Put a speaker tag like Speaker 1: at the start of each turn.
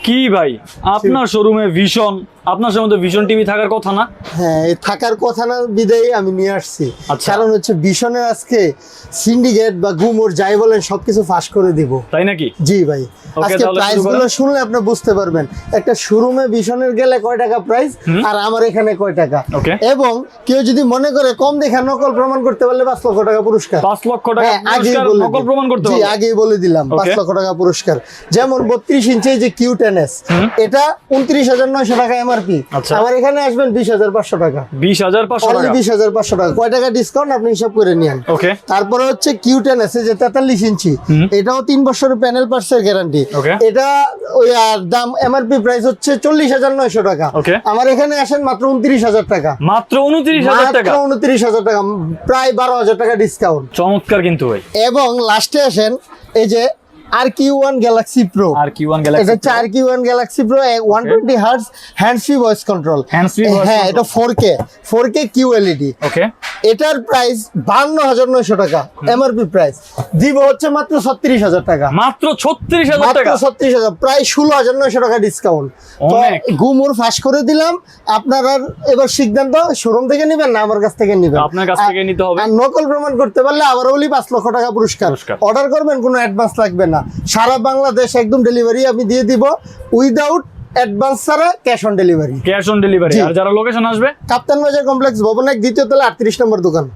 Speaker 1: কি ভাই আপনার শোরুমে ভিশন, আপনার সম্বন্ধে ভিশন টিভি থাকার কথা না?
Speaker 2: হ্যাঁ, এই থাকার কথা না বিদায় আমি নিয়ে আসছি।
Speaker 1: আচ্ছা।
Speaker 2: কারণ হচ্ছে ভিশনের আজকে সিন্ডিকেট বা গুমর যাই বলেন সবকিছু ফাঁস করে দিব।
Speaker 1: তাই নাকি?
Speaker 2: জি ভাই, আজকে
Speaker 1: তাহলে
Speaker 2: প্রাইস
Speaker 1: শুরু
Speaker 2: গুলো
Speaker 1: করেন।
Speaker 2: শুনলে আপনি বুঝতে পারবেন একটা শোরুমে ভিশনের গেলে কয় টাকা প্রাইস আর আমার এখানে কয় টাকা।
Speaker 1: ওকে।
Speaker 2: এবং কেউ যদি মনে করে কম দেখা নকল প্রমাণ করতে পারলে 5 লক্ষ টাকা পুরস্কার।
Speaker 1: 5 লক্ষ টাকা
Speaker 2: হ্যাঁ, আগেই
Speaker 1: পুরস্কার,
Speaker 2: বলে
Speaker 1: নকল
Speaker 2: দিই।
Speaker 1: প্রমাণ করতে
Speaker 2: জি,
Speaker 1: হবে।
Speaker 2: আগেই বলে দিলাম 5
Speaker 1: Okay.
Speaker 2: লক্ষ টাকা পুরস্কার। যেমন 32 ইঞ্চি যে Q10S, এটা 29,900 টাকা এমআরপি।
Speaker 1: আচ্ছা।
Speaker 2: আমার এখানে আসবেন 20,500 টাকা।
Speaker 1: 20,500
Speaker 2: অনলি
Speaker 1: টাকা।
Speaker 2: 20,500 টাকা। কয় টাকা ডিসকাউন্ট আপনি হিসাব করে নিন।
Speaker 1: ওকে।
Speaker 2: তারপরে হচ্ছে Q10S যে 43 ইঞ্চি, এটাও 3 বছরের প্যানেল পার্টসের গ্যারান্টি।
Speaker 1: Okay.
Speaker 2: এটা ওই আর দাম এমআরপি প্রাইস হচ্ছে 40,900 টাকা।
Speaker 1: Okay.
Speaker 2: আমার এখানে আসেন মাত্র 29,000 টাকা।
Speaker 1: মাত্র 29,000 টাকা।
Speaker 2: মাত্র 29,000 টাকা, প্রায় 12,000 টাকা ডিসকাউন্ট।
Speaker 1: চমৎকার কিন্তু ভাই।
Speaker 2: এবং লাস্টে আসেন এই যে RQ1 Galaxy Pro।
Speaker 1: আর Q1
Speaker 2: এটা
Speaker 1: গ্যালাক্সি
Speaker 2: হচ্ছে RQ1 Galaxy Pro 120 Hz hand free voice control.
Speaker 1: Hands free voice
Speaker 2: হ্যাঁ,
Speaker 1: control।
Speaker 2: এটা 4K QLED।
Speaker 1: ওকে।
Speaker 2: এটার প্রাইস 52,900 টাকা এমআরপি প্রাইস। দিব হচ্ছে মাত্র 36,000 টাকা।
Speaker 1: মাত্র 36,000
Speaker 2: মাত্র
Speaker 1: টাকা।
Speaker 2: 36,000, প্রায় 16,900 টাকা ডিসকাউন্ট। তো
Speaker 1: অনেক।
Speaker 2: গুমুর ফাঁস করে দিলাম। আপনারা এবার সিদ্ধান্ত শোরুম থেকে নেবেন না আমার কাছ থেকে নেবেন।
Speaker 1: আপনার কাছ থেকে নিতে হবে।
Speaker 2: আর নকল প্রমাণ করতে পারলে আবার বলি 5 লক্ষ টাকা পুরস্কার। অর্ডার করবেন, কোনো অ্যাডভান্স লাগবে না। সারা বাংলাদেশ একদম ডেলিভারি আমি দিয়ে দিব, উইদাউট অ্যাডভান্স ছাড়া cash on delivery.
Speaker 1: Cash on delivery.
Speaker 2: জি।
Speaker 1: আর যারা লোকেশন আসবে,
Speaker 2: কাপ্তান বাজার কমপ্লেক্স ভবনের 2য় তলা 38 নম্বর দোকান।